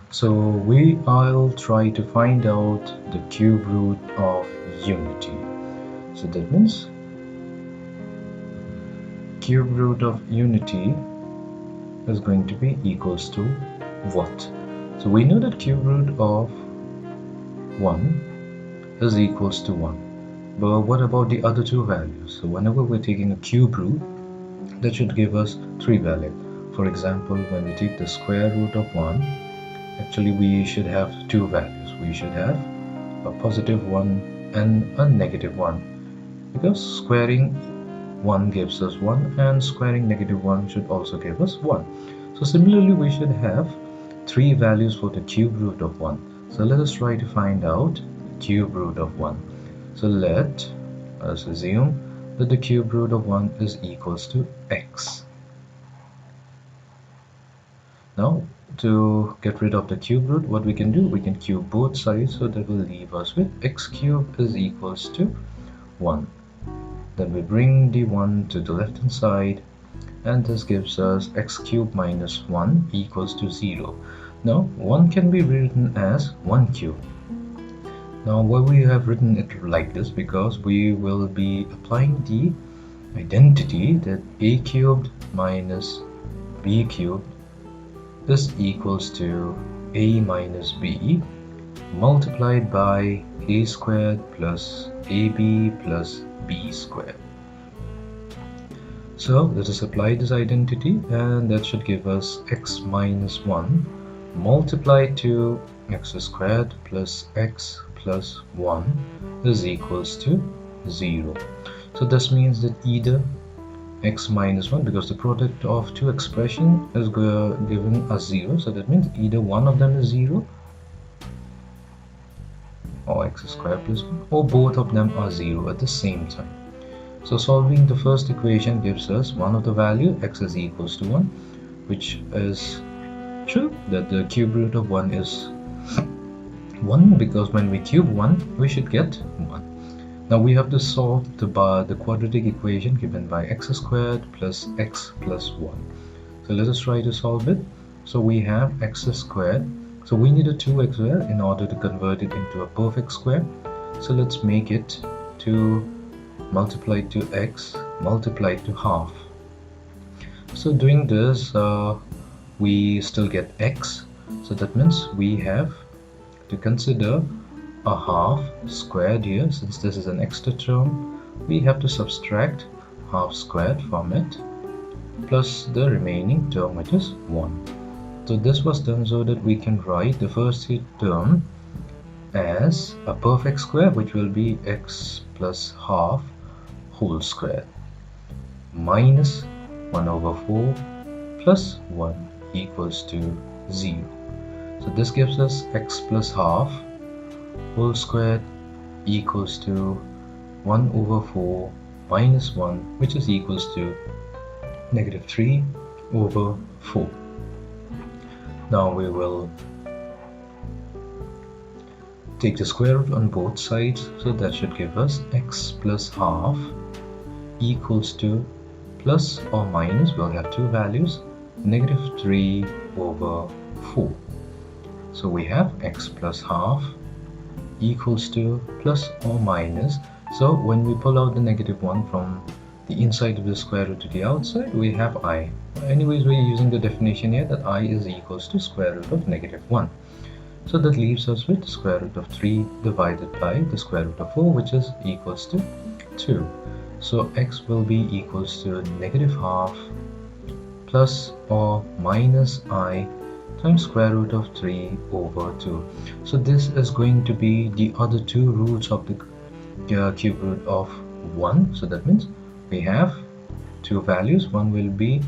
So I'll try to find out the cube root of unity. So that means cube root of unity is going to be equals to what? So we know that cube root of 1 is equals to 1. But what about the other two values? So whenever we're taking a cube root, that should give us 3 values. For example, when we take the square root of 1, actually we should have 2 values. We should have a positive 1 and a negative 1, because squaring 1 gives us 1 and squaring negative 1 should also give us 1. So similarly we should have 3 values for the cube root of 1. So let us try to find out the cube root of 1. So let us assume that the cube root of 1 is equals to x. Now to get rid of the cube root, what we can do, we can cube both sides, so that will leave us with x cubed is equals to 1. Then we bring the 1 to the left hand side, and this gives us x cubed minus 1 equals to 0. Now 1 can be written as 1 cube. Now why we have written it like this, because we will be applying the identity that a cubed minus b cubed is equals to a minus b multiplied by a squared plus ab plus b squared. So let us apply this identity, and that should give us x minus 1 multiplied to x squared plus x plus 1 is equals to 0. So this means that either x minus 1, because the product of two expressions is given as 0, so that means either one of them is 0, or x squared plus 1, or both of them are 0 at the same time. So solving the first equation gives us one of the value, x is equals to 1, which is true that the cube root of 1 is 1, because when we cube 1 we should get 1. Now we have to solve the quadratic equation given by x squared plus x plus 1. So let us try to solve it. So we have x squared, so we need a 2x squared in order to convert it into a perfect square. So let's make it 2 multiplied to x multiplied to half. So doing this, we still get x, so that means we have to consider a half squared here. Since this is an extra term, we have to subtract half squared from it plus the remaining term, which is 1. So this was done so that we can write the first term as a perfect square, which will be x plus half whole square minus 1 over 4 plus 1 equals to 0. So this gives us x plus half whole squared equals to 1 over 4 minus 1, which is equals to negative 3 over 4. Now we will take the square root on both sides, so that should give us x plus half equals to plus or minus, we'll have two values, negative 3 over 4. So we have x plus half equals to plus or minus. So when we pull out the negative 1 from the inside of the square root to the outside, we have I. Anyways, we're using the definition here that I is equals to square root of negative 1. So that leaves us with square root of 3 divided by the square root of 4, which is equals to 2. So x will be equals to negative half plus or minus I times square root of 3 over 2. So this is going to be the other two roots of the cube root of 1. So that means we have two values. One will be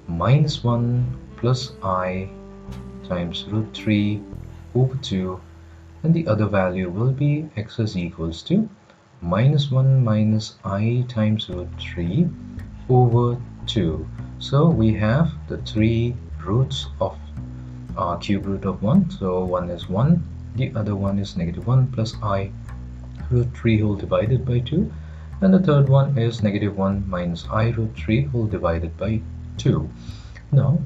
minus 1 plus I times root 3 over 2, and the other value will be x is equals to minus 1 minus I times root 3 over 2. So we have the three roots of cube root of 1. So one is 1, the other one is negative 1 plus I root 3 whole divided by 2, and the third one is negative 1 minus I root 3 whole divided by 2. Now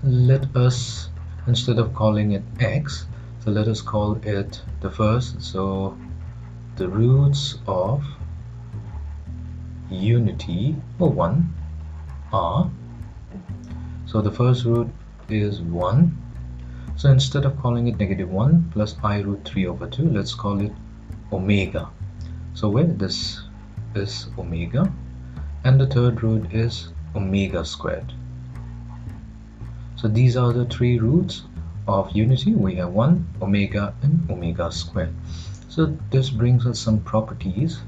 let us instead of calling it x, so let us call it the first. So the roots of unity, or 1, are, so the first root is 1. So instead of calling it -1 plus I root 3 over 2, let's call it omega. So where this is omega, and the third root is omega squared. So these are the three roots of unity. We have 1, omega, and omega squared. So this brings us some properties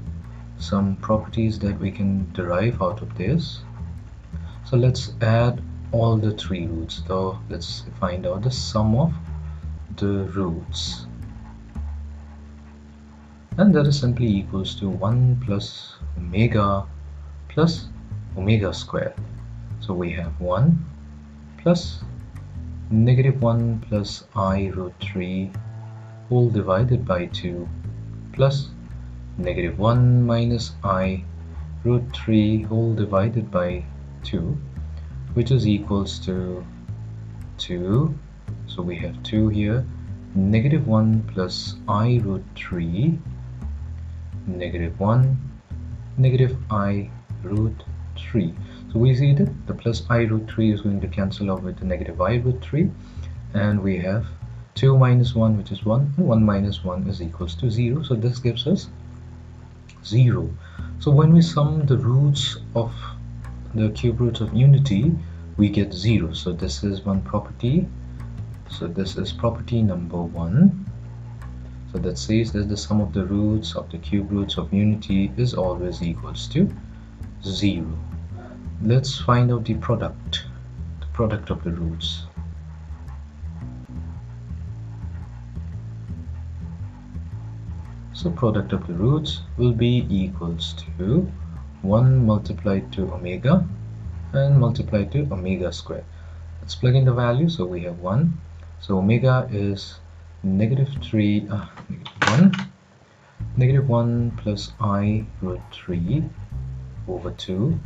that we can derive out of this. So let's add all the three roots. So let's find out the sum of the roots, and that is simply equals to 1 plus omega squared. So we have 1 plus -1 plus I root 3 whole divided by 2 plus -1 minus I root 3 whole divided by 2, which is equals to 2. So we have 2 here, -1 plus I root 3, -1, I root 3. So we see that the plus I root 3 is going to cancel out with the I root 3, and we have 2 minus 1, which is 1, and 1 minus 1 is equals to 0. So this gives us 0. So when we sum the roots of the cube roots of unity, we get 0. So this is one property. So this is property number 1. So that says that the sum of the roots of the cube roots of unity is always equals to 0. Let's find out the product of the roots. So product of the roots will be equals to 1 multiplied to omega and multiplied to omega squared. Let's plug in the value. So we have 1. So omega is -1 plus I root 3 over 2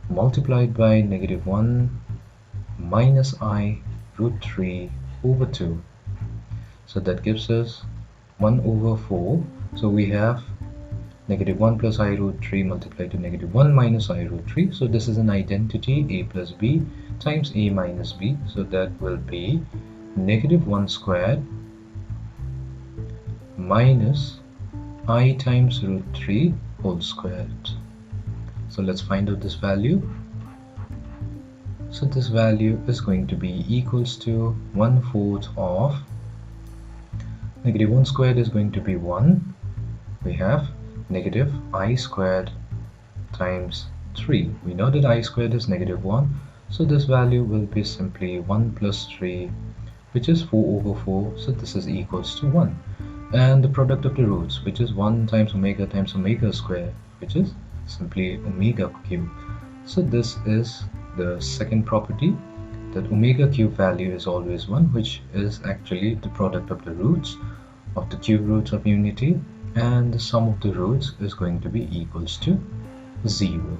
multiplied by -1 minus I root 3 over 2. So that gives us 1 over 4. So we have -1 plus I root 3 multiplied to -1 minus I root 3. So this is an identity, a plus b times a minus b. So that will be -1 squared minus I times root 3 whole squared. So let's find out this value. So this value is going to be equals to 1/4 of -1 squared is going to be 1. We have I squared times 3. We know that I squared is -1. So this value will be simply 1 plus 3, which is 4 over 4. So this is equals to 1. And the product of the roots, which is 1 times omega squared, which is simply omega cube. So this is the second property, that omega cube value is always 1, which is actually the product of the roots of the cube roots of unity, and the sum of the roots is going to be equals to 0.